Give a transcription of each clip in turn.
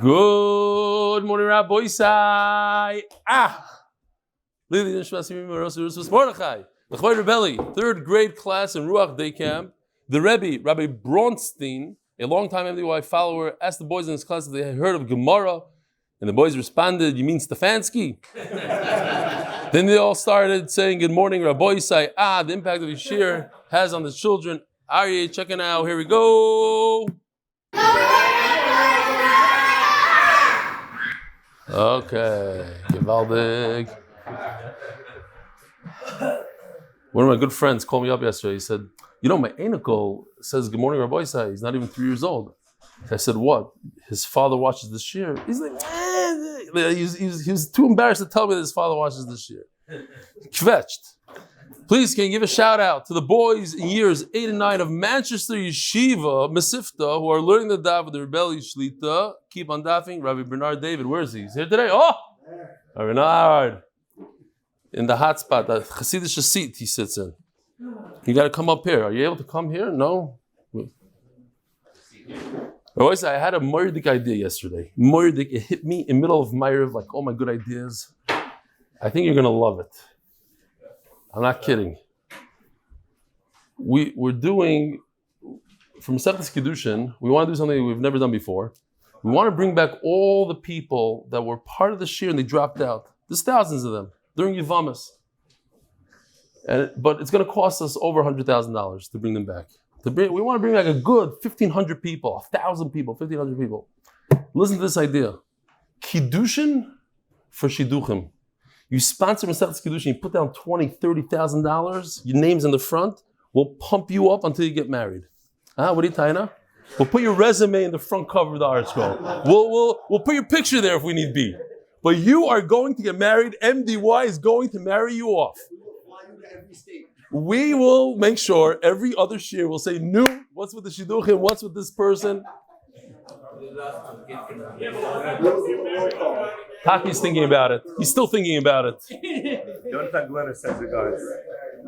Good morning, Rabbi Oziel. Ilui Nishmas Rosner Mordechai. Lakewood NJ, third grade class in Ruach Day Camp. The Rebbe, Rabbi Bronstein, a longtime MDY follower, asked the boys in his class if they had heard of Gemara, and the boys responded, "You mean Stefansky?" Then they all started saying, "Good morning, Rabbi Oziel. The impact of Yeshir has on the children." Aryeh, check it out. Here we go. Okay, Gewaldig. One of my good friends called me up yesterday. He said, my Enokel says, "Good morning, Rabbi Oziel." He's not even 3 years old. I said, "What? His father watches the shir." He's like, he was too embarrassed to tell me that his father watches the shir. Kvetched. Please, can you give a shout out to the boys in years 8 and 9 of Manchester Yeshiva, Mesifta, who are learning the daf with the Rebelli Shlita. Keep on daffing. Rabbi Bernard David, where is he? He's here today. Oh! Bernard. In the hot spot, that Hasidic seat he sits in. You got to come up here. Are you able to come here? No? I had a Moirdik idea yesterday. Moirdik, it hit me in the middle of Ma'ariv, like, all my good ideas. I think you're going to love it. I'm not kidding. We're doing, from Masechtas Kiddushin, we want to do something we've never done before. We want to bring back all the people that were part of the shir and they dropped out. There's thousands of them during Yivamas. But it's going to cost us over $100,000 to bring them back. We want to bring back a good 1,500 people, 1,000 people, 1,500 people. Listen to this idea. Kiddushin for Shidduchim. You sponsor Masechtas Kiddushin, you put down $20,000, $30,000, your name's in the front, we'll pump you up until you get married. What do you tell you? We'll put your resume in the front cover of the art scroll. We'll put your picture there if we need be. But you are going to get married. MDY is going to marry you off. We will make sure every other shir will say, "No, what's with the shidduchim? What's with this person?" Taki's thinking about it. He's still thinking about it. Jonathan Glenner sends regards.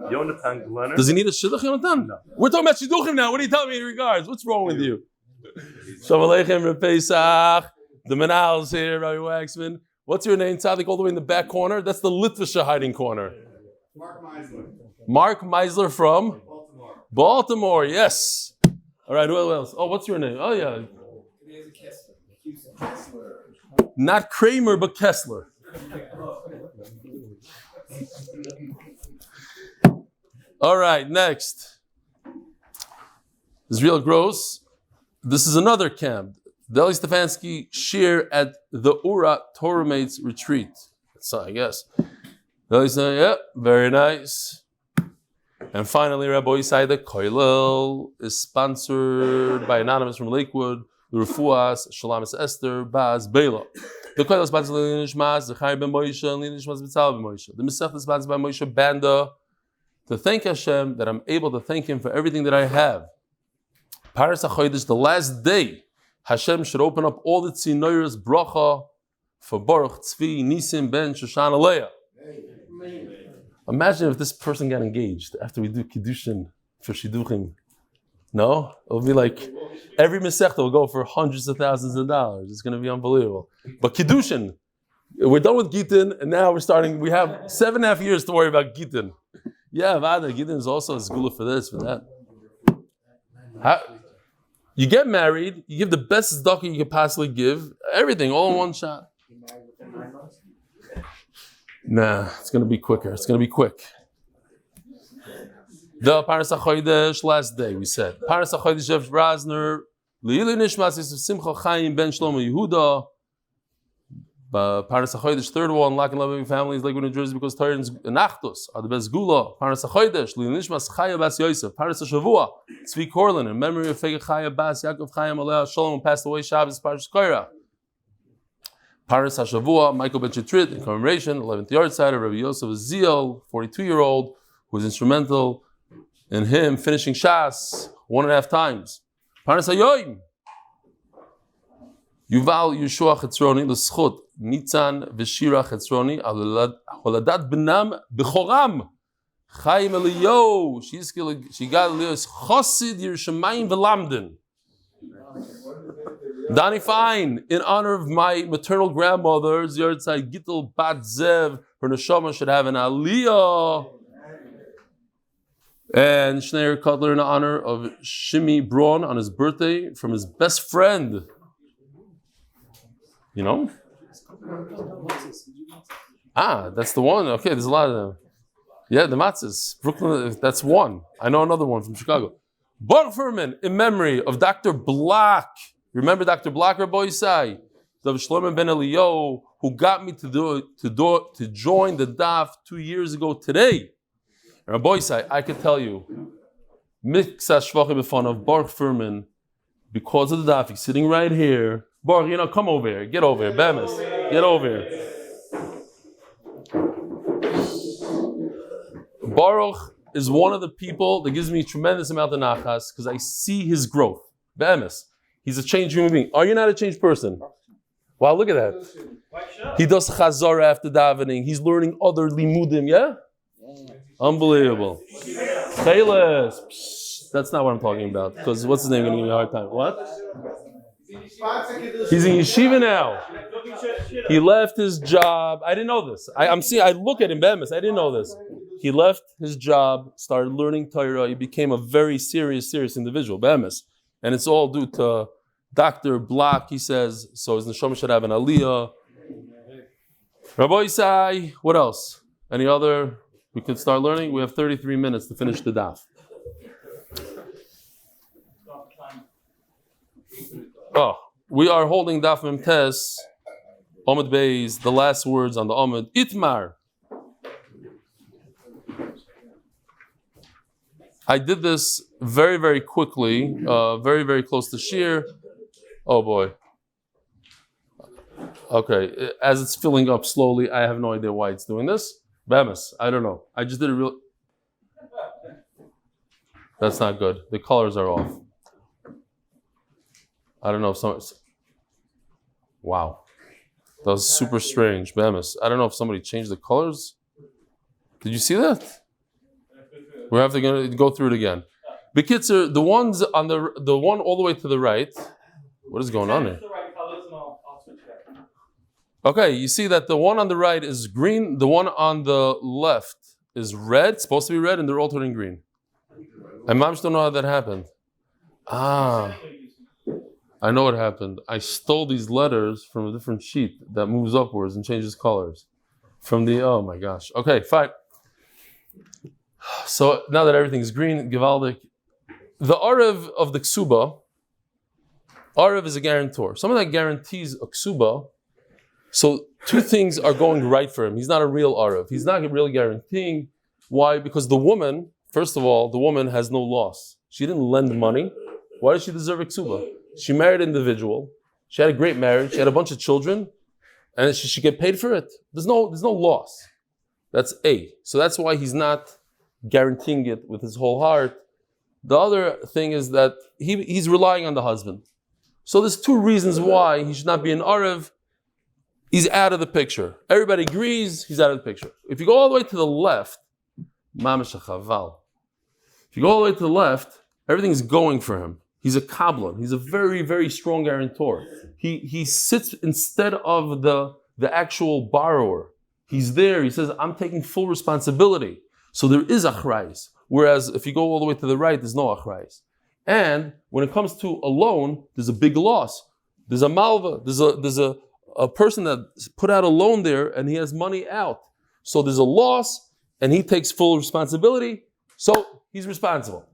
Jonathan Glenner. Does he need a shidduch, Jonathan? No. We're talking about shidduchim now. What are you telling me in regards? What's wrong with you? Shalom Aleichem, Repesach. The Menal's here, Rabbi Waxman. What's your name? Tzadik, all the way in the back corner. That's the Litvisha hiding corner. Mark Meisler. Mark Meisler from? Baltimore, yes. All right, who else? Oh, what's your name? Oh, yeah. Kessler. Not Kramer, but Kessler. All right, next. Israel Gross. This is another camp. Eli Stefansky shir at the Ura Torah Mates retreat. So I guess. Eli saying, "Yep, very nice." And finally, Rabbi Oziel, the Koilel is sponsored by Anonymous from Lakewood. The Refuas, Shalamis Esther, Baz, Bela. The Koilel is sponsored by Nishmas, the Chai Ben Moshe, and Nishmas B'Tzal Ben Moshe. The Masechta is sponsored by Moshe Banda. To thank Hashem that I'm able to thank Him for everything that I have. Parshas Chodesh, the last day, Hashem should open up all the tzinorot bracha for Baruch Tzvi Nissim ben Shoshana Lea. Imagine if this person got engaged after we do Kiddushin for Shidduchim. No? It'll be like every Masechta will go for hundreds of thousands of dollars. It's going to be unbelievable. But Kiddushin, we're done with Gittin, and now we have 7.5 years to worry about Gittin. Yeah, Vada, Gittin is also a segula for this, for that. You get married, you give the best tzedakah you could possibly give, everything, all in one shot. Nah, it's going to be quicker. It's going to be quick. The Parshas Chodesh, last day, we said. Parshas Chodesh of Rosner, Ilui Nishmas is Simcha Chaim ben Shlomo Yehuda. Parshas Chodesh, third one, Lebovic families, Lakewood NJ, Jersey, because torah and achdus are the best segula. Parshas Chodesh, Ilui Nishmas Chaya bas Yosef. Parshas Shavua, Tzvi Corlin, in memory of Faiga Chaya bas Yacov Chaim Shlomo passed away Shabbos Parshas Korach. Parshas Shavua, Michael Benchetrit, in commemoration, 11th yard side of Rabbi Yosef Oziel, 42-year-old, who was instrumental in him finishing Shas 1.5 times. Parshas Hayoim, Yuval Yeshua Chetzroni l'schut Nitzan v'Shira Chetzroni holadat b'nam b'choram Chaim Eliyahu she got Eliyahu's Chosid Yerushalayim v'Lamden. Dani Fine, in honor of my maternal grandmother, Ziyartzai Gittin Bat Zev, her neshama should have an aliyah. And Schneier Cutler in honor of Shimi Braun on his birthday from his best friend. You know? That's the one. Okay, there's a lot of them. Yeah, the matzahs. Brooklyn, that's one. I know another one from Chicago. Baruch Furman, in memory of Dr. Block. Remember Dr. Block, Rabbi Yosef? The Shlomo ben Elio, who got me to join the Daf 2 years ago today. Rabbi Yosef, I could tell you, Miksa Shvachim B'fan of Baruch Furman, because of the Daf, he's sitting right here. Baruch, come over here. Get over here. Bemis, get over here. Baruch is one of the people that gives me a tremendous amount of nachas because I see his growth. Bemis. He's a changed human being. Are you not a changed person? Wow, look at that. He does chazara after davening. He's learning other limudim, yeah? Unbelievable. Chayles. That's not what I'm talking about. Because what's his name going to give me a hard time? What? He's in yeshiva now. He left his job. I didn't know this. I look at him, Bemis. I didn't know this. He left his job, started learning torah. He became a very serious individual, Bemis. And it's all due to Dr. Block, he says, so his neshama should have an aliyah. Rabbi Yosef, what else? Any other? We could start learning. We have 33 minutes to finish the daf. We are holding daf memtes, Amud Beis, the last words on the Amud. Itmar. I did this very, very quickly, very, very close to Shir. Oh boy. Okay, as it's filling up slowly, I have no idea why it's doing this. Bemis, I don't know. I just did it real. That's not good. The colors are off. I don't know if some. Wow. That was super strange. Bemis. I don't know if somebody changed the colors. Did you see that? We're having to go through it again. Bekitzer, the ones on the one all the way to the right. What is going on here? Okay, you see that the one on the right is green, the one on the left is red, supposed to be red, and they're all turning green. And moms don't know how that happened. I know what happened. I stole these letters from a different sheet that moves upwards and changes colors. Oh my gosh. Okay, fine. So now that everything's green, Givaldic, the Arev of the Ksuba, Arev is a guarantor. Someone that guarantees a Ksuba, so two things are going right for him. He's not a real Arev. He's not really guaranteeing. Why? Because the woman, first of all, the woman has no loss. She didn't lend money. Why does she deserve a Ksuba? She married an individual. She had a great marriage. She had a bunch of children. And she should get paid for it. There's no loss. That's A. So that's why he's not guaranteeing it with his whole heart. The other thing is that he's relying on the husband. So there's two reasons why he should not be an Arev. He's out of the picture. Everybody agrees he's out of the picture. If you go all the way to the left, Mamash Chaval. If you go all the way to the left, everything's going for him. He's a kabbalah. He's a very, very strong guarantor. He sits instead of the actual borrower. He's there. He says, I'm taking full responsibility. So there is achdus. Whereas if you go all the way to the right, there's no achdus. And when it comes to a loan, there's a big loss. There's a malva. There's a person that put out a loan there and he has money out. So there's a loss and he takes full responsibility. So he's responsible.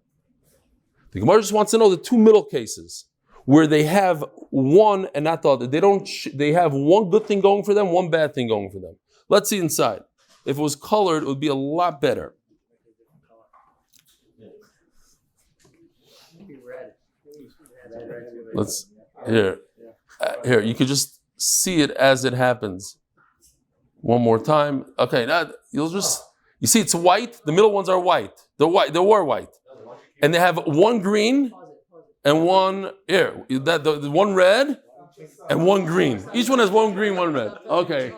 The Gemara just wants to know the two middle cases where they have one and not the other. They have one good thing going for them, one bad thing going for them. Let's see inside. If it was colored, it would be a lot better. Here, you could just see it as it happens. One more time. Okay, now you see it's white. The middle ones are white. They're white. They were white. And they have one green and one the one red and one green. Each one has one green, one red. Okay.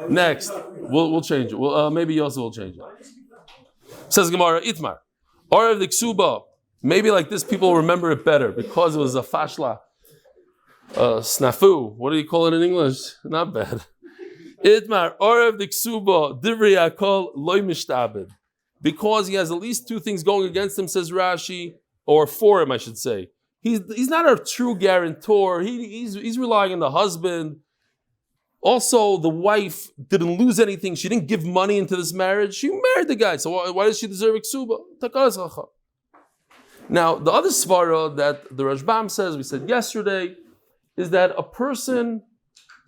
Next, we'll change it. Maybe Yosef will change it. Says Gemara, Itmar, Arev the Ksuba, Maybe like this, people remember it better because it was a fashla, snafu. What do you call it in English? Not bad. Idmar Orev Diksuba Divri Akol Loy Mishtabed. Because he has at least two things going against him, says Rashi, or for him, I should say. He's not a true guarantor. He's relying on the husband. Also, the wife didn't lose anything. She didn't give money into this marriage. She married the guy. So why does she deserve Iksuba? Now, the other svara that the Rashbam says, we said yesterday, is that a person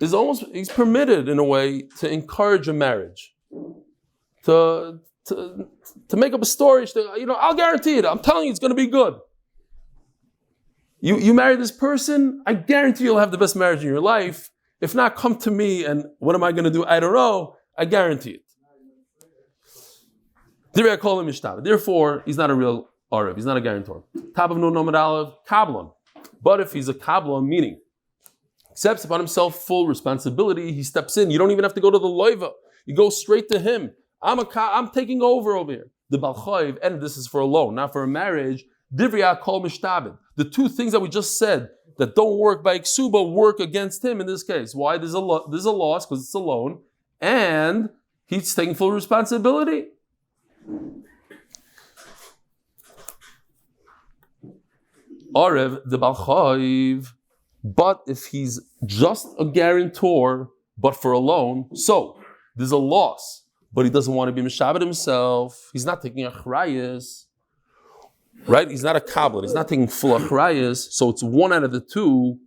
is he's permitted in a way to encourage a marriage. To make up a story, I'll guarantee it. I'm telling you it's going to be good. You marry this person, I guarantee you'll have the best marriage in your life. If not, come to me and what am I going to do? I don't know. I guarantee it. Therefore, he's not a real Arev. He's not a guarantor. Top of Nun Amud Aleph, Kablan. But if he's a Kablan, meaning accepts upon himself full responsibility, he steps in. You don't even have to go to the loiva. You go straight to him. I'm taking over here. The Balchayv, and this is for a loan, not for a marriage. Divriyah kol mishtabed. The two things that we just said that don't work by Iksuba work against him in this case. Why? There's a loss because it's a loan, and he's taking full responsibility. Arev the Balchayv. But if he's just a guarantor, but for a loan, so there's a loss. But he doesn't want to be Mishabed himself. He's not taking achrayas, right? He's not a kabbalah. He's not taking full achrayas. So it's one out of the two.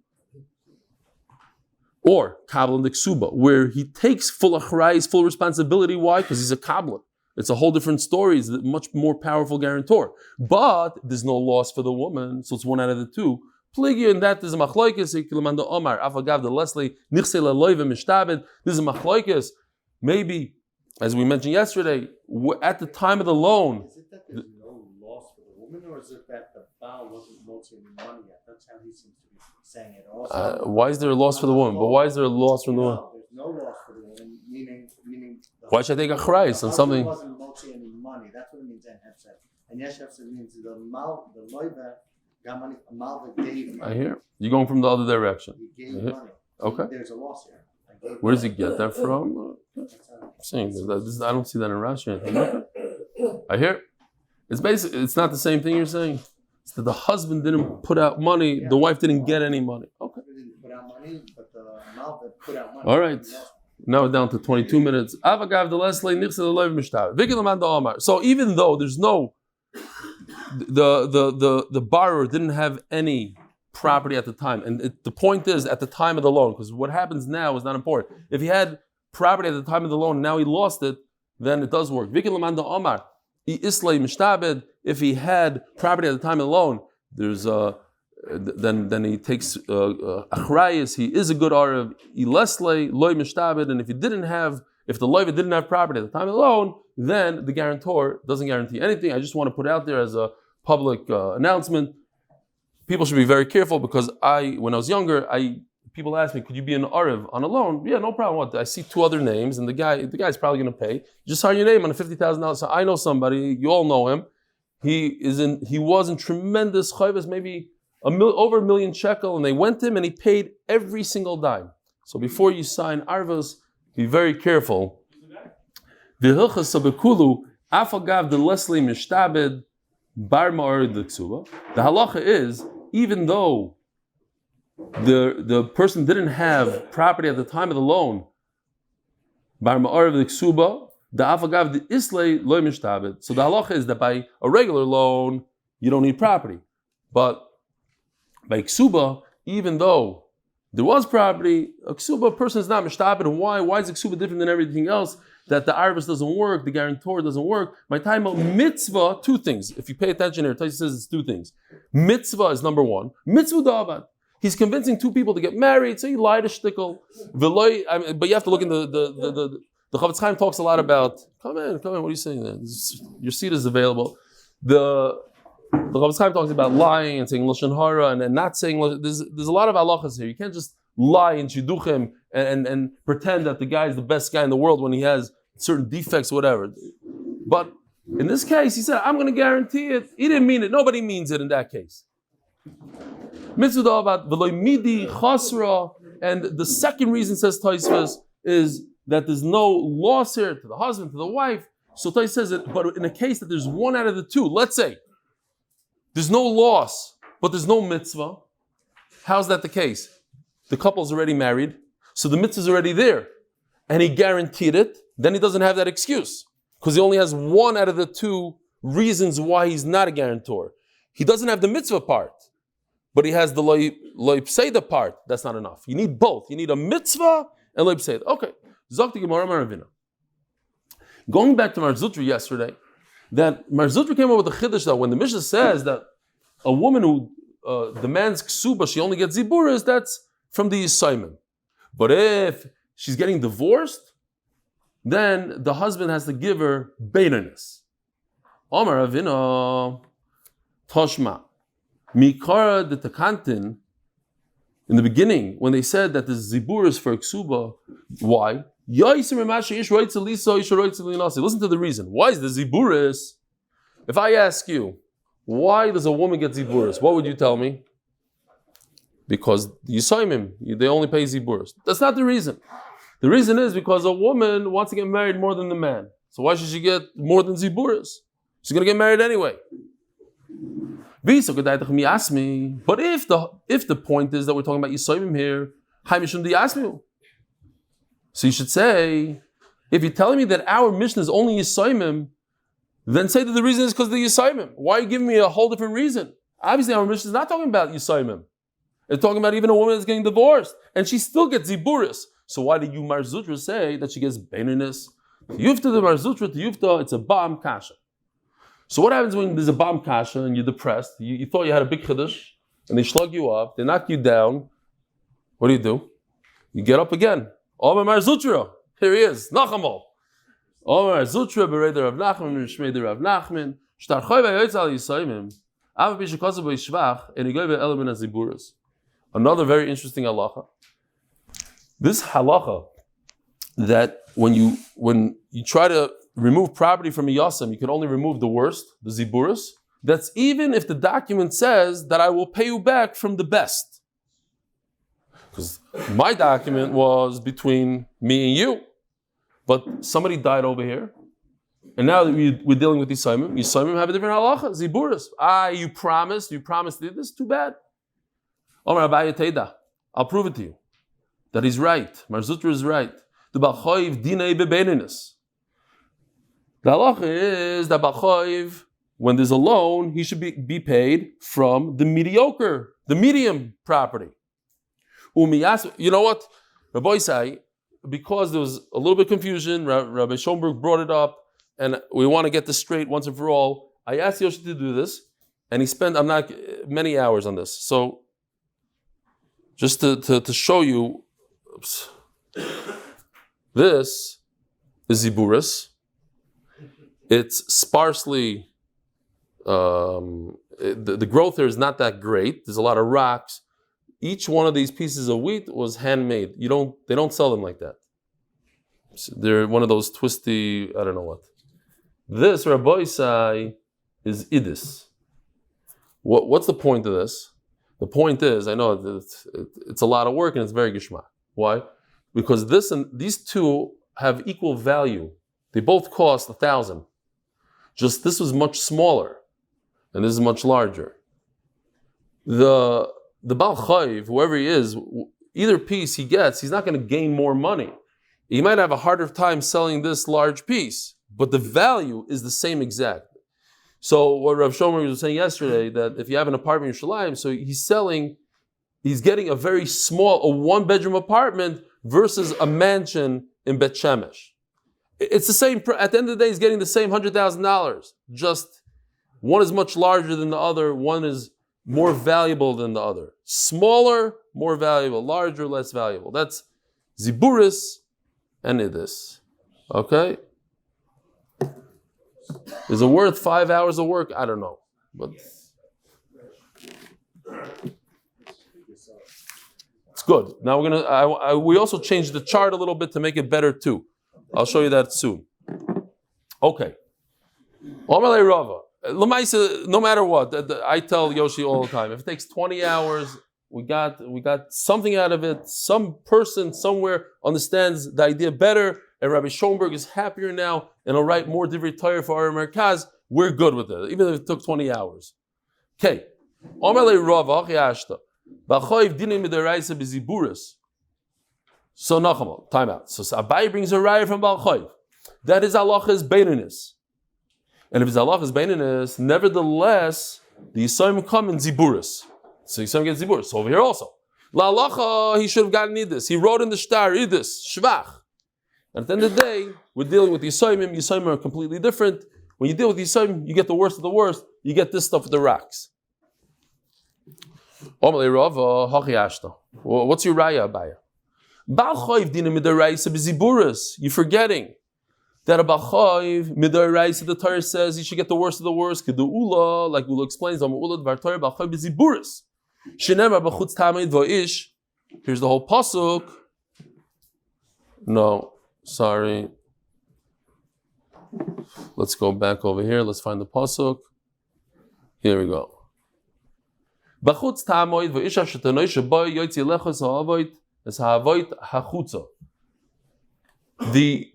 Or kabbalah and Ksuba, where he takes full achrayas, full responsibility. Why? Because he's a kabbalah. It's a whole different story. He's a much more powerful guarantor. But there's no loss for the woman. So it's one out of the two. Pligi, and that is a machloikis. Omar Afagav the Leslie Nichse LeLoive Mishtabed. This is a machloikis. Maybe, as we mentioned yesterday, at the time of the loan. Is it that there's no loss for the woman, or is it that the Baal wasn't motivating money yet? That's how he seems to be saying it also. Why is there a loss for the woman? But why is there a loss from the woman? There's no loss for the woman, meaning why should I take a chrys on something? Wasn't motivating money. That's what it means in Hefset. And Yesh Hefset means the loiva got money. Malva gave money. I hear. You're going from the other direction. He gave money. Okay. There's a loss here. Where does he get that from? I'm saying I don't see that in Rashi. I hear. It's not the same thing you're saying. It's that the husband didn't put out money, the wife didn't get any money. Okay. He didn't put out money, but the Malva put out money. All right. Now we're down to 22 minutes. So even though there's no, the borrower didn't have any property at the time, and the point is at the time of the loan, because what happens now is not important. If he had property at the time of the loan, now he lost it, then it does work. If he had property at the time of the loan, there's then he takes achrayas. He is a good arev. Ilesle loy mishtabed, and if the loiva didn't have property at the time of the loan, then the guarantor doesn't guarantee anything. I just want to put out there as a public announcement. People should be very careful because when I was younger, people asked me, could you be an arev on a loan? Yeah, no problem. What? I see two other names, and the guy's probably going to pay. Just sign your name on a $50,000. So I know somebody. You all know him. He was in tremendous chayvus, maybe over $1 million shekel, and they went to him and he paid every single dime. So before you sign arvos, be very careful. The halacha is, even though the person didn't have property at the time of the loan, so the halacha is that by a regular loan, you don't need property. But by ksuba, even though there was property, a ksuba person is not mishtabed. Why? Why is a ksuba different than everything else? That the arvus doesn't work, the guarantor doesn't work. My time of mitzvah, two things. If you pay attention here, Taisa says it's two things. Mitzvah is number one. Mitzvah da'avad. He's convincing two people to get married, so he lied a shtickle. But you have to look in the Yacov Chaim talks a lot about, come in, what are you saying there? Your seat is available. The Yacov Chaim talks about lying and saying lashon hara and not saying. There's a lot of halachas here. You can't just lie in shidduchim and pretend that the guy is the best guy in the world when he has certain defects, whatever. But In this case, he said, I'm going to guarantee it. He didn't mean it. Nobody means it in that case. Mitzvah about v'loy midi chasra, and the second reason, says Tosfos, is that there's no loss here to the husband, to the wife. So Tosfos says it, but in a case that there's one out of the two, let's say there's no loss, but there's no mitzvah. How's that the case? The couple's already married, so the mitzvah's already there, and he guaranteed it. Then he doesn't have that excuse because he only has one out of the two reasons why he's not a guarantor. He doesn't have the mitzvah part, but he has the loy pseida part. That's not enough. You need both. You need a mitzvah and loy pseida. Okay. Zokti Gemara Maravina. Going back to Mar Zutra yesterday, that Mar Zutra came up with a chiddush that when the Mishnah says that a woman who demands ksuba, she only gets ziburas, that's from the Yisayimim. But if she's getting divorced, then the husband has to give her beininus. Omar Avina Toshma Mikara de Takantin. In the beginning, when they said that the zibur is for ksuba, why? Listen to the reason. Why is the ziburis? If I ask you, why does a woman get ziburis? What would you tell me? Because Yisayimim, they only pay ziburis. That's not the reason. The reason is because a woman wants to get married more than the man. So why should she get more than ziburis? She's going to get married anyway. But if the point is that we're talking about Yisayimim here, so you should say, if you're telling me that our mission is only Yisayimim, then say that the reason is because of the Yisayimim. Why are you giving me a whole different reason? Obviously, our mission is not talking about Yisayimim. It's talking about even a woman that's getting divorced, and she still gets ziburis. So why did you Mar Zutra say that she gets beininus? Yufta the Mar Zutra to Yufta, it's a ba'am kasha. So what happens when there's a ba'am kasha and you're depressed? You thought you had a big chiddush, and they slug you up, they knock you down. What do? You get up again. Omar Mar Zutra, here he is, Nachamol. Omar Zutra bereder Rav Nachman, Shmeder Rav Nachman, Shtar Choy v'yoytz al Yisayimim, Av b'shikosav b'yishvach, and he gave element as ziburas. Another very interesting halacha. This halacha that when you try to remove property from a yasam, you can only remove the worst, the ziburas. That's even if the document says that I will pay you back from the best. Because my document was between me and you, but somebody died over here, and now that we're dealing with Yisayimim, Yisayimim have a different halacha, ziburas. You promised to do this, too bad. Omar Abaye Teida, I'll prove it to you. That he's right. Mar Zutra is right. The Balchoiv dinei bebeininus. The halacha is that Balchoiv, when there's a loan, he should be paid from the medium property. You know what? Rabbi Oziel, because there was a little bit of confusion, Rabbi Schoenberg brought it up, and we want to get this straight once and for all. I asked Yoshi to do this, and he spent many hours on this. So, just to show you, this is ziburis. It's sparsely, the growth there is not that great. There's a lot of rocks. Each one of these pieces of wheat was handmade. They don't sell them like that. They're one of those twisty, I don't know what. This Rabbi Oziel is idis. What's the point of this? The point is, I know it's a lot of work and it's very gishma. Why? Because this and these two have equal value. They both cost 1,000. Just this was much smaller, and this is much larger. The Baal Chayiv, whoever he is, either piece he gets, he's not going to gain more money. He might have a harder time selling this large piece, but the value is the same exact. So what Rav Shomer was saying yesterday, that if you have an apartment in Yerushalayim, so he's getting a very small, a one-bedroom apartment versus a mansion in Bet Shemesh. It's the same, at the end of the day, he's getting the same $100,000. Just one is much larger than the other, one is more valuable than the other. Smaller, more valuable, larger, less valuable. That's ziburis and idis. Okay? Is it worth 5 hours of work? I don't know. But it's good. Now we're gonna. We also changed the chart a little bit to make it better too. I'll show you that soon. Okay. Omalei Rava. Lamaisa, no matter what, I tell Yoshi all the time, if it takes 20 hours, we got something out of it. Some person somewhere understands the idea better, and Rabbi Schoenberg is happier now, and he'll write more divrei Torah for our Merkaz. We're good with it, even if it took 20 hours. Okay. Omalei Rava, Achiyashta. B'choiv dinim midaraisa b'ziburis. So Nachamal, time out. So Abai brings a raya from Balchoiv. That is halacha is beininus. And if his halacha is beininus, nevertheless, the Yisayim come in ziburis. So Yisayim gets ziburis. So over here also. La halacha, he should have gotten idis. He wrote in the star, idis, shvach. And at the end of the day, we're dealing with the Yisayim. Yisayim are completely different. When you deal with the Yisayim, you get the worst of the worst. You get this stuff with the rocks. What's your raya, Abaya? You're forgetting that a Balchayv midaraisa, the Torah says you should get the worst of the worst. Like Ula explains, here's the whole pasuk. No, sorry. Let's go back over here. Let's find the pasuk. Here we go. The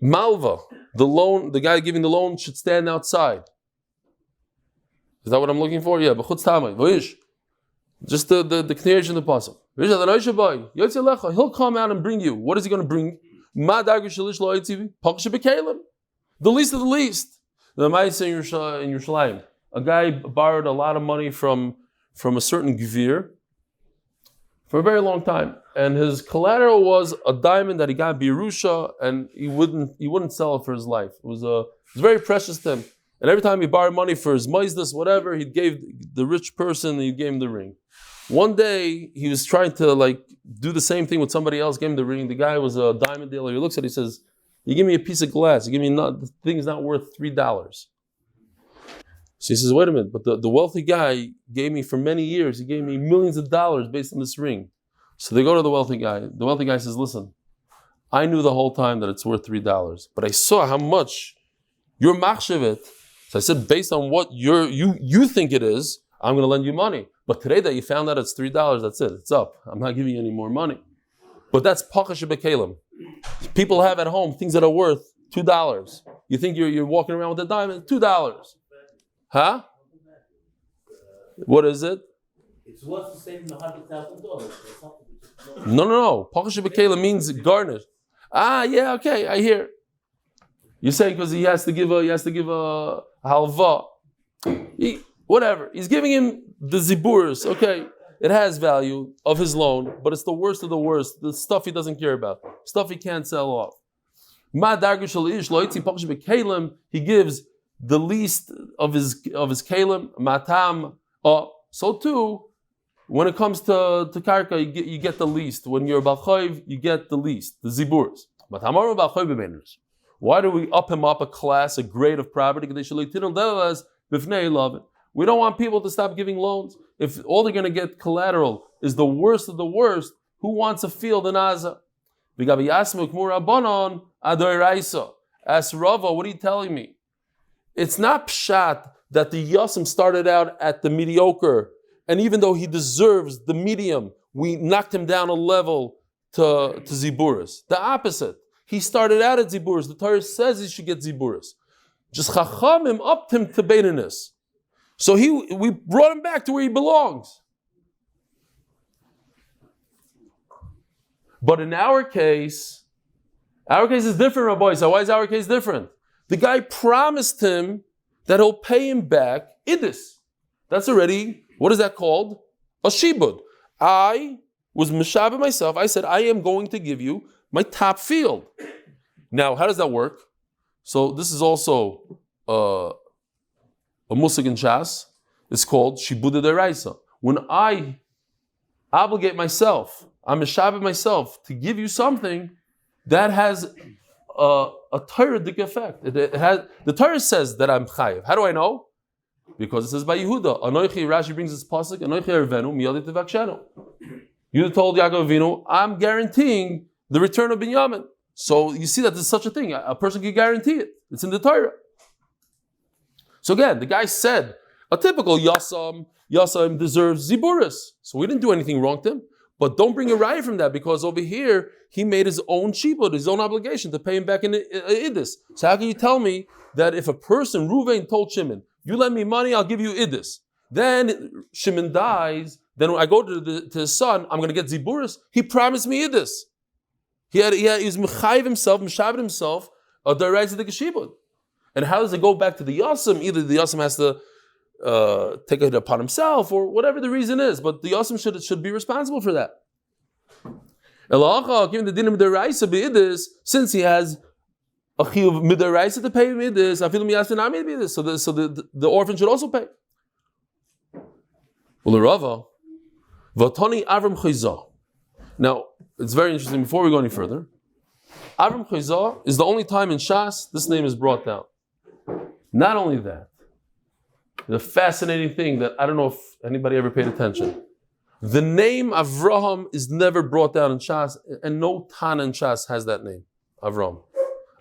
malva, the loan, the guy giving the loan should stand outside. Is that what I'm looking for? Yeah, just the continuation of the pasuk. He'll come out and bring you. What is he going to bring? The least of the least. The Maaser in Yerushalayim. A guy borrowed a lot of money from a certain gvir for a very long time, and his collateral was a diamond that he got Birusha, and he wouldn't sell it for his life. It was very precious to him, and every time he borrowed money for his moistus, whatever, he gave the rich person, he gave him the ring. One day he was trying to do the same thing with somebody else, gave him the ring. The guy was a diamond dealer. He looks at it, he says, "You give me a piece of glass. You give me the thing's not worth $3." So he says, wait a minute, but the wealthy guy gave me for many years, he gave me millions of dollars based on this ring. So they go to the wealthy guy. The wealthy guy says, listen, I knew the whole time that it's worth $3, but I saw how much you're machshavit. So I said, based on what you think it is, I'm going to lend you money. But today that you found out it's $3, that's it, it's up. I'm not giving you any more money. But that's pachash bekalim. People have at home things that are worth $2. You think you're walking around with a diamond? $2. Huh? What is it? It's worth the same $100,000. No. Pachash b'kela means garnish. Yeah, okay, I hear. You're saying because he has to give a halva. Whatever. He's giving him the ziburis. Okay, it has value of his loan, but it's the worst of the worst. The stuff he doesn't care about, stuff he can't sell off. He gives the least of his kalim, matam. So too, when it comes to karka, you get the least. When you're balchayv, you get the least, the ziburis. Why do we up him up a class, a grade of property? We don't want people to stop giving loans. If all they're going to get collateral is the worst of the worst, who wants a field in Aza? Ask Rava, what are you telling me? It's not pshat that the Yosim started out at the mediocre, and even though he deserves the medium, we knocked him down a level to Ziburis. The opposite. He started out at Ziburis. The Torah says he should get Ziburis. Just Chachamim upped him to Beininus. So we brought him back to where he belongs. But in our case is different, Rabbi. So why is our case different? The guy promised him that he'll pay him back idis. That's already, what is that called? A shibud. I was mishabed myself. I said, I am going to give you my top field. Now, how does that work? So this is also a musig in Shas. It's called shibud deraisa. When I obligate myself, I'm mishabed myself to give you something that has a Torah-dik effect. The Torah says that I'm chayiv. How do I know? Because it says by Yehuda. Anoichi, Rashi brings this pasuk. Anoichi ervenu miyadei tevakshenu. Yehuda told Yaakov Avinu, I'm guaranteeing the return of Binyamin. So you see that there's such a thing. A person can guarantee it. It's in the Torah. So again, the guy said, a typical Yasam deserves Ziburis. So we didn't do anything wrong to him. But don't bring a raya from that, because over here, he made his own shibud, his own obligation to pay him back in Iddis. So how can you tell me that if a person, Ruvain told Shimon, you lend me money, I'll give you Iddis. Then Shimon dies, then when I go to his son, I'm going to get Ziburis. He promised me Iddis. He was Mechayiv himself, Meshavid himself, the rights of the Geshibud. And how does it go back to the Yasam? Either the Yasam has to take it upon himself, or whatever the reason is, but the Yasam should be responsible for that. Given the din of midaraisa beidis, since he has a chiyuv midaraisa to pay midis, I feel midis, so the orphan should also pay. Well, Vatani Avram Chayza. Now it's very interesting. Before we go any further, Avram Chayza is the only time in Shas this name is brought down. Not only that, the fascinating thing that I don't know if anybody ever paid attention. The name Avraham is never brought down in Shas, and no Tana in Shas has that name, Avraham.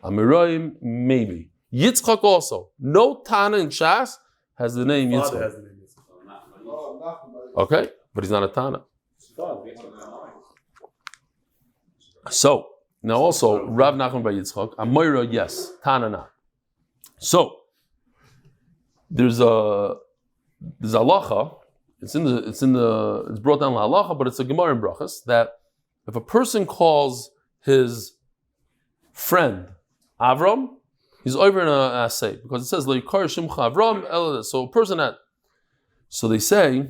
Amirayim, maybe. Yitzchak also. No Tana in Shas has the name Father Yitzchak. has the name Yitzchak. Okay, but he's not a Tana. So, now also, Rav Nachman by Yitzchak, Amoira, yes, Tana not. So, there's a halacha. It's brought down halacha, but it's a Gemara in brachas that if a person calls his friend Avram, he's over in a assay, because it says Leikar Shimcha Avram. So a person that, so they say,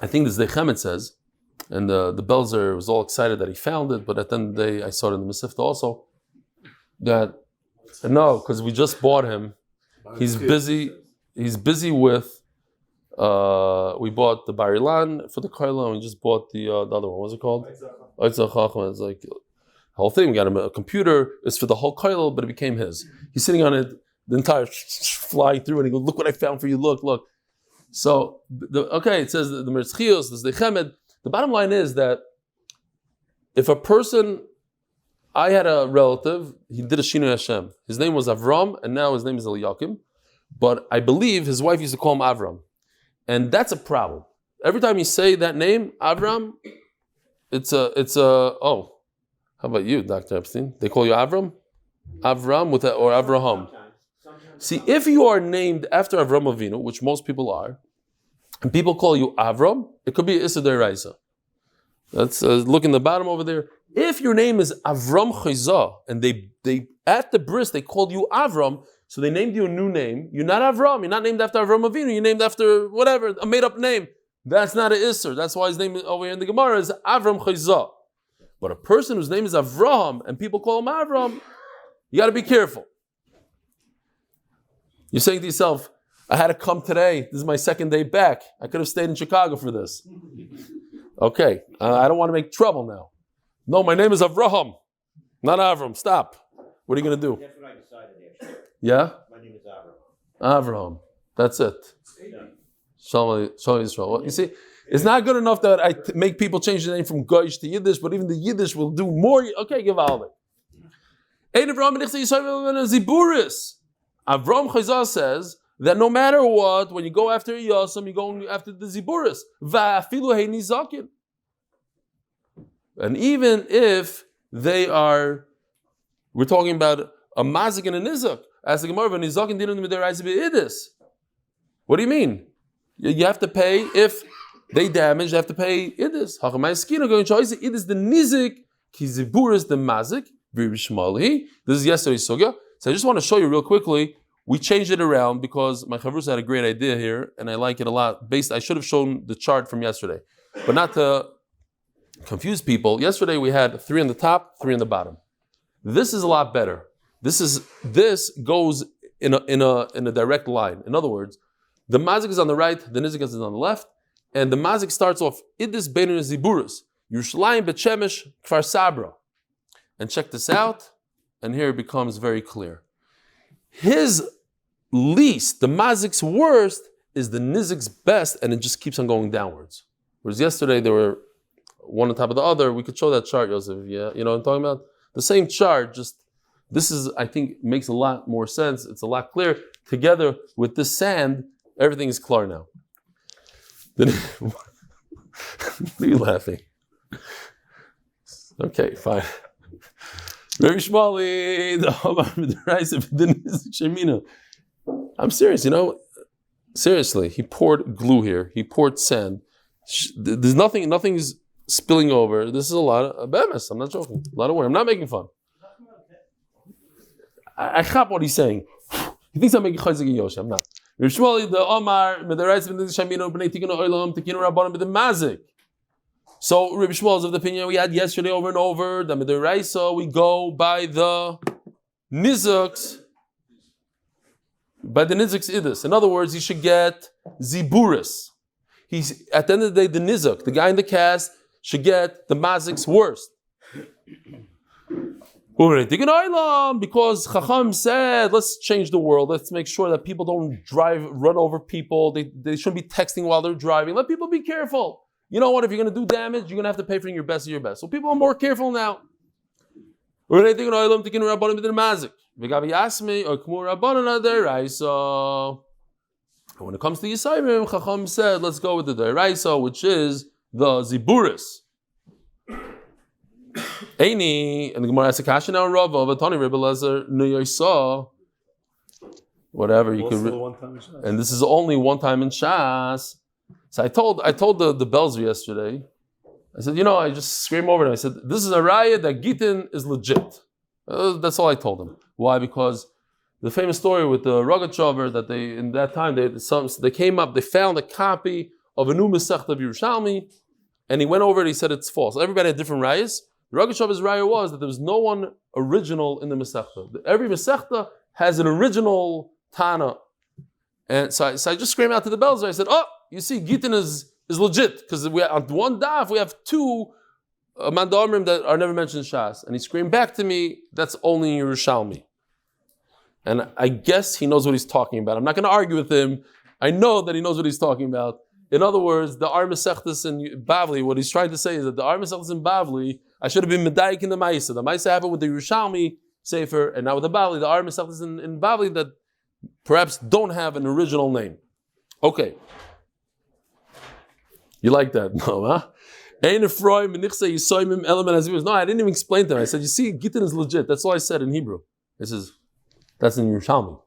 I think this Dechemet says, and the Belzer was all excited that he found it, but at the end of the day, I saw it in the Masifta also, that no, because we just bought him. He's busy with. We bought the Barilan for the Koila, and we just bought the other one. What's it called? It's like the whole thing. We got him a computer. It's for the whole Koila, but it became his. He's sitting on it, the entire flying through, and he goes, "Look what I found for you! Look." So it says the Merzchios, the Zechemed. The bottom line is that if a person, I had a relative, he did a Shinu Hashem. His name was Avram, and now his name is Eliakim. But I believe his wife used to call him Avram. And that's a problem. Every time you say that name, Avram, how about you, Dr. Epstein? They call you Avram? Avram or Avraham? Sometimes. See, if you are named after Avram Avinu, which most people are, and people call you Avram, it could be Issa Deraisa. Let's look in the bottom over there. If your name is Avram Chayza, and they at the bris they called you Avram, so they named you a new name. You're not Avram. You're not named after Avram Avinu. You're named after whatever, a made-up name. That's not an Isser. That's why his name over here in the Gemara is Avram Chayza. But a person whose name is Avraham and people call him Avram, you got to be careful. You're saying to yourself, I had to come today. This is my second day back. I could have stayed in Chicago for this. Okay, I don't want to make trouble now. No, my name is Avraham, not Avram. Stop. What are you going to do? That's what I decided actually. Yeah? My name is Avraham. Avraham. That's it. Shalom Yisrael. Well, you see, it's not good enough that I make people change the name from Goyish to Yiddish, but even the Yiddish will do more. Okay, give Alvin. Avram Chayza says that no matter what, when you go after Yosem, you're going after the Ziburis. And even if they are, we're talking about a mazik and a nizak. As the Gemara, nizakin didn't midaraisa beidis. What do you mean? You have to pay if they damage. You have to pay idis. Hachamay going to idis the nizik ki ziburis the mazik v'rishmali. This is yesterday's sugya. So I just want to show you real quickly. We changed it around because my chavrusa had a great idea here, and I like it a lot. I should have shown the chart from yesterday, but not to confuse people. Yesterday we had 3 on the top, 3 on the bottom. This is a lot better. This goes in a direct line. In other words, the mazik is on the right, the nizik is on the left, and the mazik starts off idis beinu ziburus Yerushalayim bet Shemesh Kfar Sabra. And check this out, and here it becomes very clear. His least, the mazik's worst, is the nizik's best, and it just keeps on going downwards. Whereas yesterday they were one on top of the other. We could show that chart, Yosef. Yeah, you know what I'm talking about? The same chart, just this is, I think, makes a lot more sense. It's a lot clearer. together with the sand, everything is clear now. Then, what are you laughing? Okay, fine. Rabbi Shmali, I'm serious, seriously. He poured glue here. He poured sand. There's nothing's spilling over. This is a lot of bemis. I'm not joking. A lot of work. I'm not making fun. I chop what he's saying. He thinks I'm making chayzik and yosh. I'm not. Rabbi Shmali, the Omar, Medarais b'nei Shamino b'nei Tikunu Olam Tikunu Rabbanim b'nei Mazik. So Rabbi Shmuel is of the opinion we had yesterday over and over that Midaraisa we go by the nizuks, idus. In other words, he should get ziburis. He's at the end of the day the nizuk, the guy in the cast, should get the mazik's worst. Because Chacham said, let's change the world. Let's make sure that people don't run over people. They shouldn't be texting while they're driving. Let people be careful. You know what? If you're going to do damage, you're going to have to pay for your best of your best. So people are more careful now. When it comes to Yisayim, Chacham said, let's go with the Deraisa, which is the Ziburis. Eini, and the Gemara asks a question now, Rav, Vatani, Rebbe Lezer, Nuyoisa, whatever you could. And this is only one time in Shas. So I told the Belzer yesterday, I said, I just screamed over them. I said, this is a raya that Gittin is legit. That's all I told him. Why? Because the famous story with the Rogachover that in that time, they came up, they found a copy of a new Masechta of Yerushalmi, and he went over it, he said it's false. Everybody had different rayas. The Rogachover's raya was that there was no one original in the Masechta. Every Masechta has an original Tana. And so I just screamed out to the Belzer, I said, you see, Gittin is legit, because on one daf we have two mandamrim that are never mentioned in Shas. And he screamed back to me, that's only in Yerushalmi. And I guess he knows what he's talking about. I'm not going to argue with him. I know that he knows what he's talking about. In other words, the Ar Masechtas in Bavli, what he's trying to say is that the Ar Masechtas in Bavli, I should have been Medayik in the Maaser. The Maaser happened with the Yerushalmi Sefer, and now with the Bavli, the Ar Masechtas in Bavli that perhaps don't have an original name. Okay. You like that? No, huh? No, I didn't even explain to him. I said, you see, Gittin is legit. That's all I said in Hebrew. This is, that's in Yerushalmi.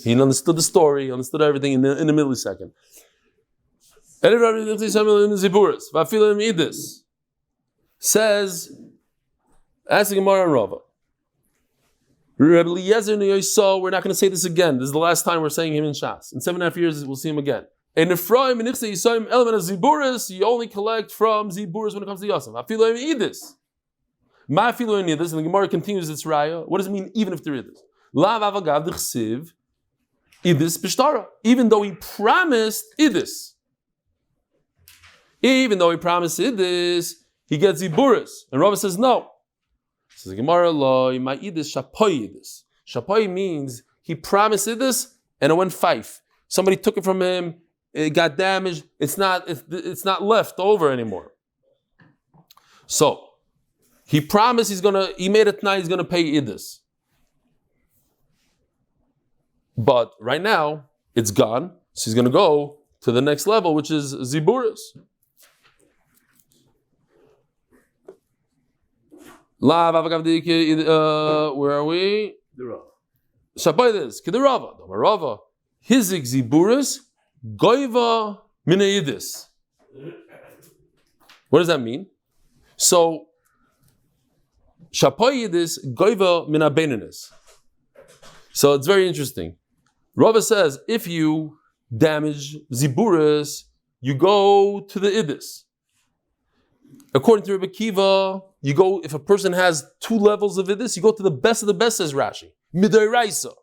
He understood the story, understood everything in a millisecond. Says, ask the Gemara and Rava. We're not going to say this again. This is the last time we're saying him in Shas. In 7.5 years, we'll see him again. In Ephraim, in Ichse Yisayim, element of Ziburis, you only collect from Ziburis when it comes to Yosef. Afilu Idis. Ma afilu Idis, and the Gemara continues its raya. What does it mean, even if there is Idis? Lav avagav d'chsiv, Idis b'shtara. Even though he promised Idis. Even though he promised Idis, he gets Ziburis. And Rava says no. Says the Gemara, lo, my Idis, shapoy Idis. Shapoy means he promised Idis, and it went five. Somebody took it from him, it got damaged, it's not left over anymore. So, he promised he made it tonight, he's going to pay Idis. But right now, it's gone, so he's going to go to the next level, which is Ziburis. Where are we? Shabaydes, Kedirava, Rava. Hizik Ziburis, Goiva Minaidis. What does that mean? So, Shapoyidis, Goiva Minabenenis. So it's very interesting. Rava says, if you damage Ziburis, you go to the Idis. According to Rebbe Kiva, you go, if a person has two levels of Idis, you go to the best of the best, says Rashi. Midairaisa.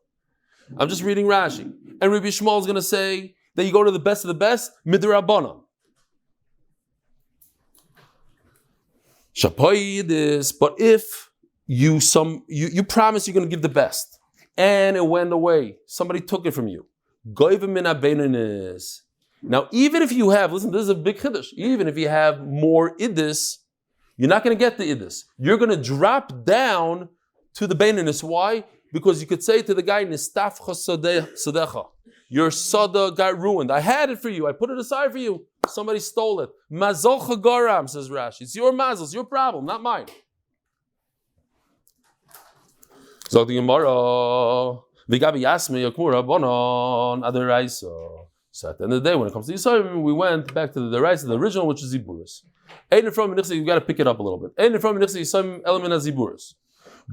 I'm just reading Rashi. And Rabbi Shmuel is going to say that you go to the best of the best, Midrabanan. Shapoyidis, but if you promise you're going to give the best, and it went away, somebody took it from you. Now, even if you have, listen, this is a big chiddush, even if you have more Idis, you're not going to get the Idis. You're going to drop down to the Beinanis. Why? Because you could say to the guy, Nistafcha Sadecha, your sada got ruined. I had it for you. I put it aside for you. Somebody stole it. Mazolcha garam, says Rashi. It's your mazel, it's your problem, not mine. So the Gemara, V'gabi Yasmi Yakmura Bonon Adaraisa. So at the end of the day, when it comes to Yisrael, we went back to the Raisa, the original, which is Ziburis. You've got to pick it up a little bit. Element of Ziburis.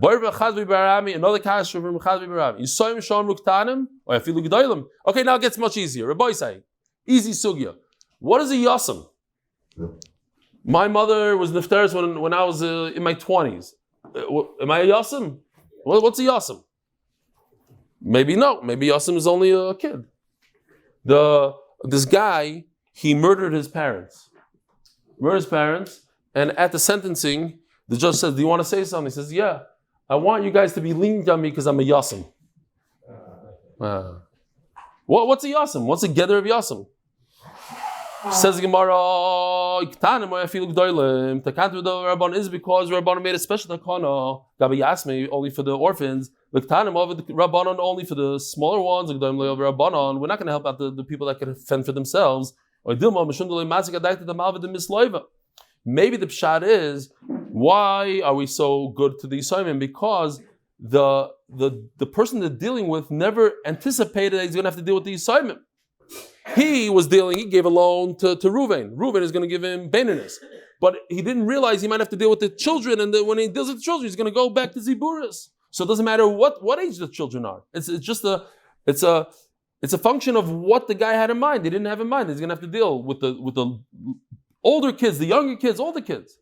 Another kash from Chazvi Barami. Yisoyim Shom Ruktanim, or Afilu G'daylim. Okay, now it gets much easier. Rabbi say, easy sugya. What is a yasam? My mother was nifteres when I was in my 20s. Am I a yasam? What's a yasam? Maybe no. Maybe yasam is only a kid. This guy, he murdered his parents. And at the sentencing, the judge says, "Do you want to say something?" He says, "Yeah. I want you guys to be lenient on me because I'm a yasam." What's a yasam? What's a gather of yasam? Says the Gemara, Rabban is because Rabban made a special takana, Gabi Yasmi, only for the orphans, Rabbanon only for the smaller ones, Rabbanon. We're not going to help out the people that can fend for themselves. Maybe the pshat is, why are we so good to the Yisraelim? Because the person they're dealing with never anticipated that he's going to have to deal with the Yisraelim. He gave a loan to Reuven. Reuven is going to give him Beninus. But he didn't realize he might have to deal with the children, and when he deals with the children, he's going to go back to Ziburis. So it doesn't matter what age the children are. It's a function of what the guy had in mind. He didn't have in mind. He's going to have to deal with the older kids, the younger kids, all the kids.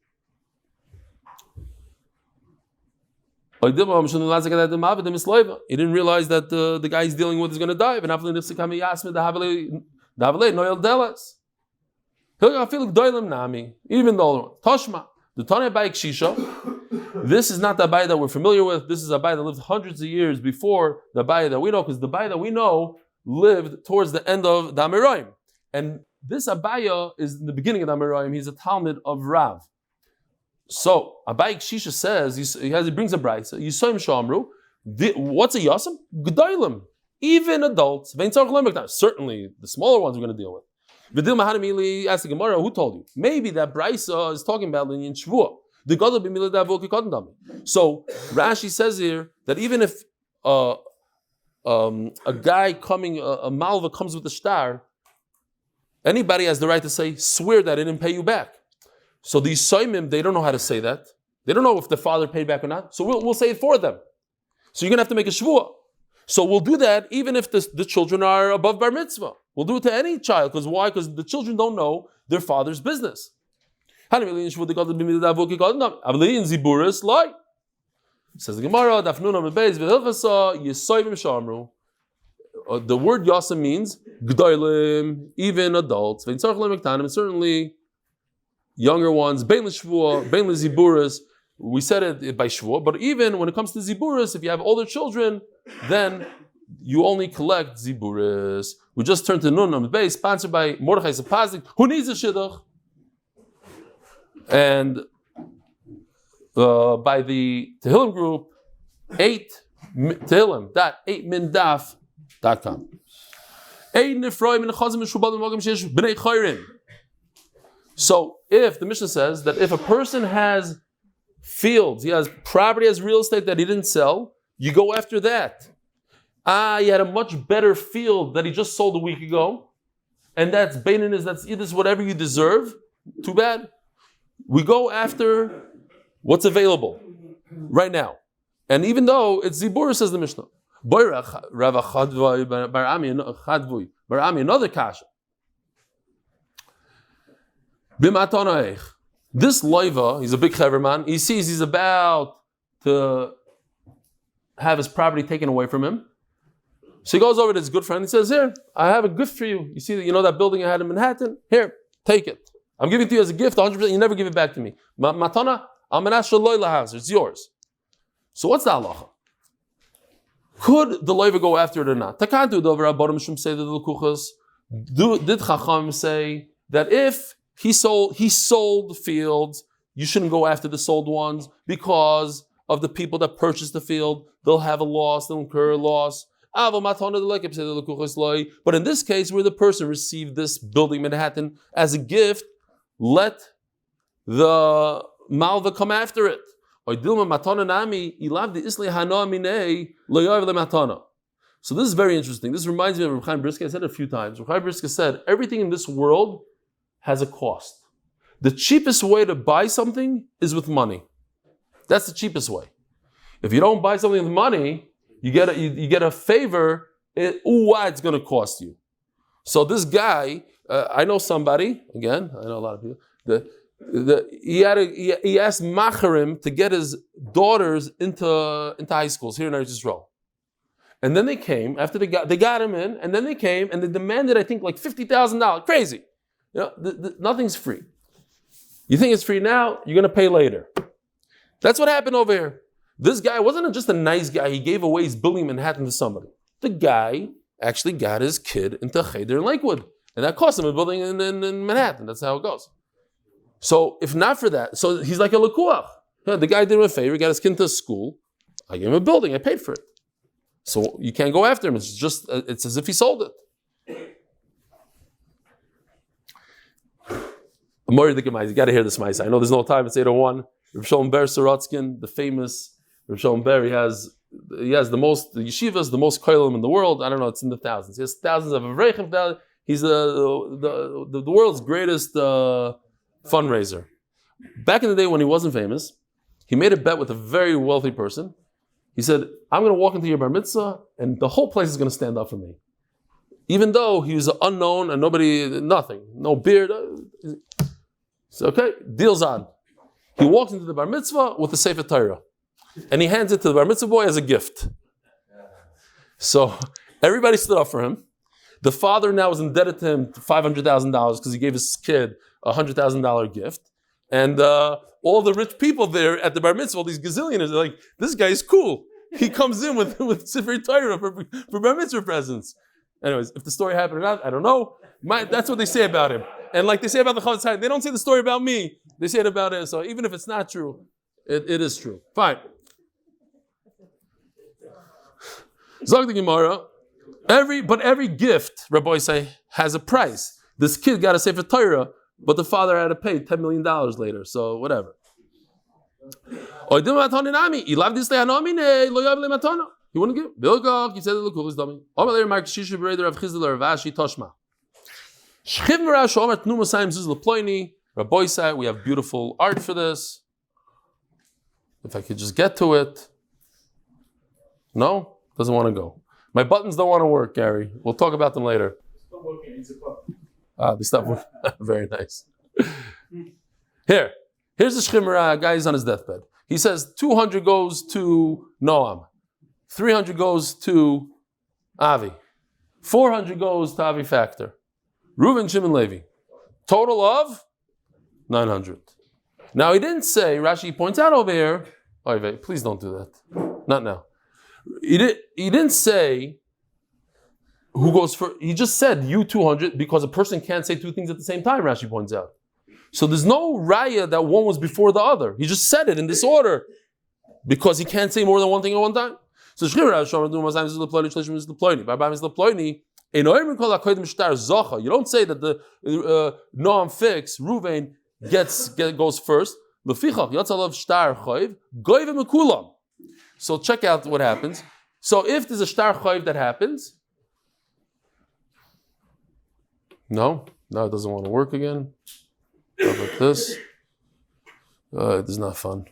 He didn't realize that the guy he's dealing with is going to die. Even though Toshma, the Tanya Bayik Shisha, this is not the Abai that we're familiar with. This is a Abai that lived hundreds of years before the Abai that we know, because the Abai that we know lived towards the end of the Amirayim. And this Abaya is in the beginning of the Amirayim. He's a Talmud of Rav. So Abai Shisha says he brings a brayso. Yisoyim Shamru. What's a yasam? G'daylim. Even adults. Certainly the smaller ones we're going to deal with. V'dil Mahanimili asked the Gemara, who told you? Maybe that brayso is talking about in Shvuah. The gadol b'milad avol kikadam. So Rashi says here that even if a guy coming, a malva comes with a star, anybody has the right to say, swear that I didn't pay you back. So the Yisraelim, they don't know how to say that. They don't know if the father paid back or not. So we'll say it for them. So you're going to have to make a shvuah. So we'll do that even if the children are above bar mitzvah. We'll do it to any child. Because why? Because the children don't know their father's business. Says the Gemara, Daf Yomi the word yasa means g'daylim, even adults. And certainly younger ones, bein l'shvuah, bein l'ziburis. We said it by shvuah, but even when it comes to ziburis, if you have older children, then you only collect ziburis. We just turned to Amud Beis, sponsored by Mordechai Sapazik. Who needs a shidduch? And by the Tehillim group, 8tehillim.8mindaf.com. So if the Mishnah says that if a person has fields, he has property, has real estate that he didn't sell, you go after that. He had a much better field that he just sold a week ago, and that's Beininis, that's Yiddish, whatever you deserve, too bad. We go after what's available right now. And even though it's Zibur, says the Mishnah. Another kasha. This loiva, he's a big clever man. He sees he's about to have his property taken away from him. So he goes over to his good friend. He says, "Here, I have a gift for you. You see, that building I had in Manhattan? Here, take it. I'm giving it to you as a gift, 100%. You never give it back to me. Matana, it's yours." So what's the halacha? Could the loiva go after it or not? Did Chacham say that if he sold fields, you shouldn't go after the sold ones because of the people that purchased the field. They'll have a loss, they'll incur a loss. But in this case, where the person received this building Manhattan as a gift, let the malva come after it. So this is very interesting. This reminds me of Rabbi Chaim Brisker. I said it a few times. Rabbi Chaim Brisker said, everything in this world has a cost. The cheapest way to buy something is with money. That's the cheapest way. If you don't buy something with money, you get a favor, it's going to cost you. So this guy, I know somebody, again, I know a lot of people, he asked Macharim to get his daughters into high schools here in Eretz Yisrael. And then they came, after they got him in, and then they came and they demanded, I think, like $50,000. Crazy. Nothing's free. You think it's free now, you're going to pay later. That's what happened over here. This guy wasn't just a nice guy. He gave away his building in Manhattan to somebody. The guy actually got his kid into Cheder in Lakewood. And that cost him a building in Manhattan. That's how it goes. So if not for that, so he's like a lekuach. The guy did him a favor, got his kid to school. I gave him a building. I paid for it. So you can't go after him. It's as if he sold it. You got to hear this Maaser. I know there's no time. It's 8:01. Reb Shalom Ber Sorotskin, the famous Reb Shalom Ber, he has the most yeshivas, the most koilim in the world. I don't know, it's in the thousands. He has thousands of avreichim. He's the world's greatest fundraiser. Back in the day when he wasn't famous, he made a bet with a very wealthy person. He said, I'm going to walk into your bar mitzvah and the whole place is going to stand up for me. Even though he was unknown and nothing, no beard. So, okay, deal's on. He walks into the bar mitzvah with the Sefer Torah. And he hands it to the bar mitzvah boy as a gift. So everybody stood up for him. The father now was indebted to him $500,000 because he gave his kid a $100,000 gift. And all the rich people there at the bar mitzvah, all these gazillionaires, they're like, this guy's cool. He comes in with Sefer Torah for bar mitzvah presents. Anyways, if the story happened or not, I don't know. That's what they say about him. And like they say about the Chavetz Chaim, they don't say the story about me. They say it about him. So even if it's not true, it is true. Fine. Zog the Gemara. Every gift, Rabbi Oziel, has a price. This kid got a Sefer Torah, but the father had to pay $10 million later. So whatever. He wouldn't give. He said Rabbi Oziel, we have beautiful art for this. If I could just get to it. No? Doesn't want to go. My buttons don't want to work, Gary. We'll talk about them later. They stopped working. Very nice. Here's the Shchimra. Guy is on his deathbed. He says 200 goes to Noam. 300 goes to Avi. 400 goes to Avi Factor. Reuven, Shimon, Levi. Total of 900. Now he didn't say, Rashi points out over here, please don't do that. Not now. He didn't say who goes first. He just said you 200 because a person can't say two things at the same time, Rashi points out. So there's no raya that one was before the other. He just said it in this order because he can't say more than one thing at one time. So you don't say that the Noam fix, Ruvain goes first. So check out what happens. So if there's a shtar chayv that happens, no, it doesn't want to work again. How about this? It is not fun.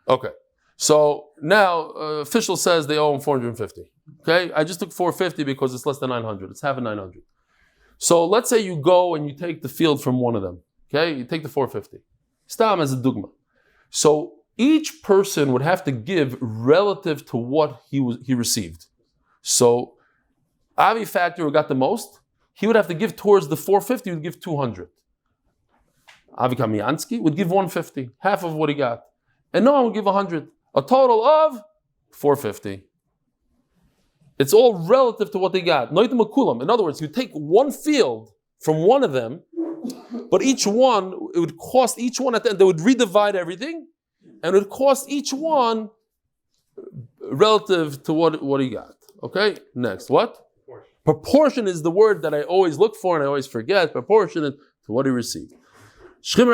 Okay, so now official says they owe him 450. Okay, I just took 450 because it's less than 900. It's half of 900. So let's say you go and you take the field from one of them. Okay, you take the 450. Stam as a dugma. So each person would have to give relative to what he received. So Avi Factor, who got the most, he would have to give towards the 450, he would give 200. Avi Kamiansky would give 150, half of what he got. And Noam would give 100, a total of 450. It's all relative to what they got. In other words, you take one field from one of them, But each one, it would cost each one at the end, they would redivide everything, and it would cost each one relative to what he got. Okay, next, what? Proportion is the word that I always look for and I always forget, proportionate to what he received. That's what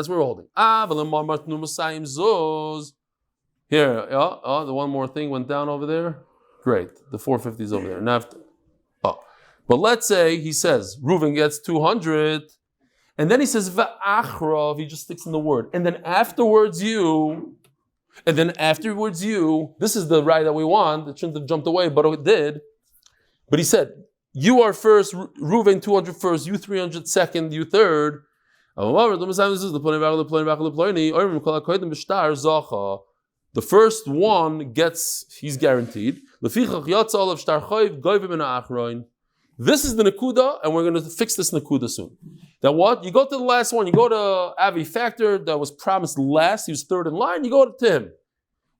we're holding. Here, the one more thing went down over there. Great, the 450 is over there. Now, but let's say he says Reuven gets 200, and then he says va'achrov. He just sticks in the word, and then afterwards you. This is the right that we want. It shouldn't have jumped away, but it did. But he said, you are first, Reuven 200 first, you 300 second, you third. The first one he's guaranteed. This is the Nakuda, and we're going to fix this Nakuda soon. Then what? You go to the last one, you go to Avi Factor that was promised last, he was third in line, you go to him.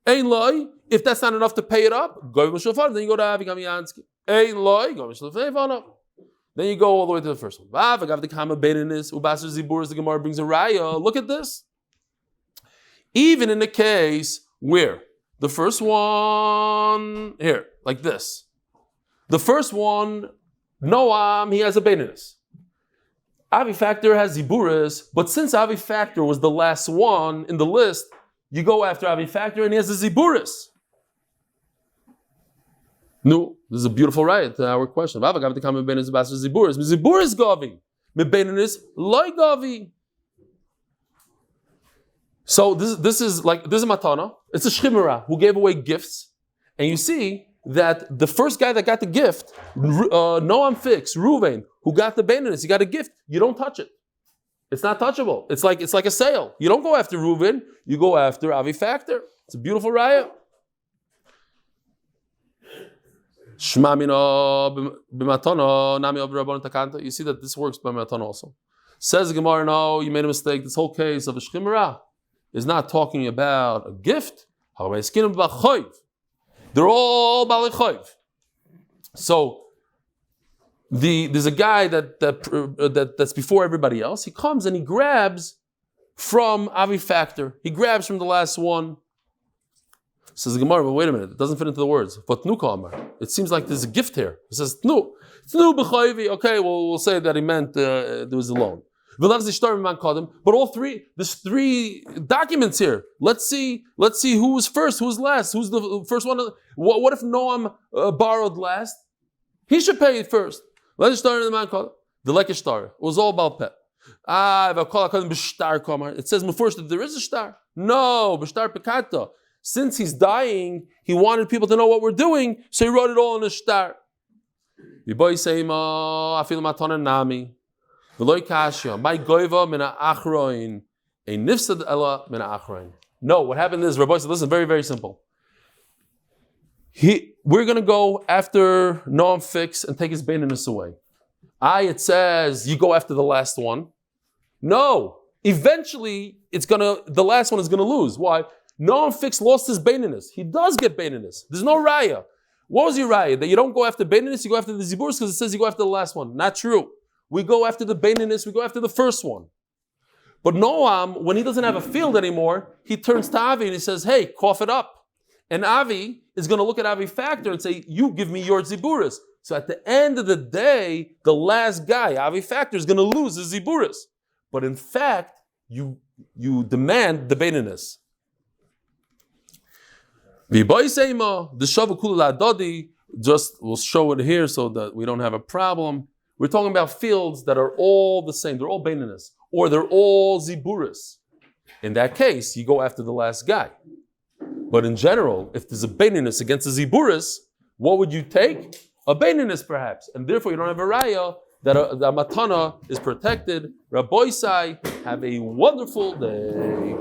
Ilui, if that's not enough to pay it up, then you go to Avi Gamiansky. Ilui, then you go all the way to the first one. The Gemara brings a raya. Look at this. Even in the case where the first one, here, like this. The first one, Noam, he has a Beininus. Avi Factor has Ziburis, but since Avi Factor was the last one in the list, you go after Avi Factor and he has a Ziburis. No, this is a beautiful right to our question. Ziburis Gavi. Beininus Loi Gavi. So this is a matana. It's a shchimera who gave away gifts, and you see that the first guy that got the gift, Noam Fix, Reuven, who got the Beininus, he got a gift. You don't touch it. It's not touchable. It's like a sale. You don't go after Reuven. You go after Avi Factor. It's a beautiful raya. You see that this works by matana also. Says the Gemara, no, you made a mistake. This whole case of a shchimera is not talking about a gift. They're all Bali Chayv. So there's a guy that's before everybody else. He comes and he grabs from Avi Factor. He grabs from the last one. Says the Gemara, but wait a minute, it doesn't fit into the words. But Nuka Amar. It seems like there's a gift here. It says no. Okay, well we'll say that he meant there was a loan. But all three, there's three documents here. Let's see who was first, who's last, who's the first one. What if Noam borrowed last? He should pay it first. Let's start in the man called the Lakewood star. It was all about pet. It says first that there is a star. No, b'shtar pekata. Since he's dying, he wanted people to know what we're doing, so he wrote it all in a star. No, what happened is, Rabbi Oziel, listen, very, very simple. We're going to go after Noam Fix and take his Beininus away. It says you go after the last one. No, eventually the last one is going to lose. Why? Noam Fix lost his Beininus. He does get Beininus. There's no raya. What was your raya? That you don't go after Beininus, you go after the Ziburis because it says you go after the last one. Not true. We go after the Beininus, we go after the first one. But Noam, when he doesn't have a field anymore, he turns to Avi and he says, hey, cough it up. And Avi is going to look at Avi Factor and say, you give me your Ziburis. So at the end of the day, the last guy, Avi Factor, is going to lose his Ziburis. But in fact, you demand the Beininus. The Shavukul Adodi, just we'll show it here so that we don't have a problem. We're talking about fields that are all the same. They're all Beininus, or they're all Ziburis. In that case, you go after the last guy. But in general, if there's a Beininus against a Ziburis, what would you take? A Beininus, perhaps. And therefore, you don't have a raya that a matana is protected. Rabbi Oziel, have a wonderful day.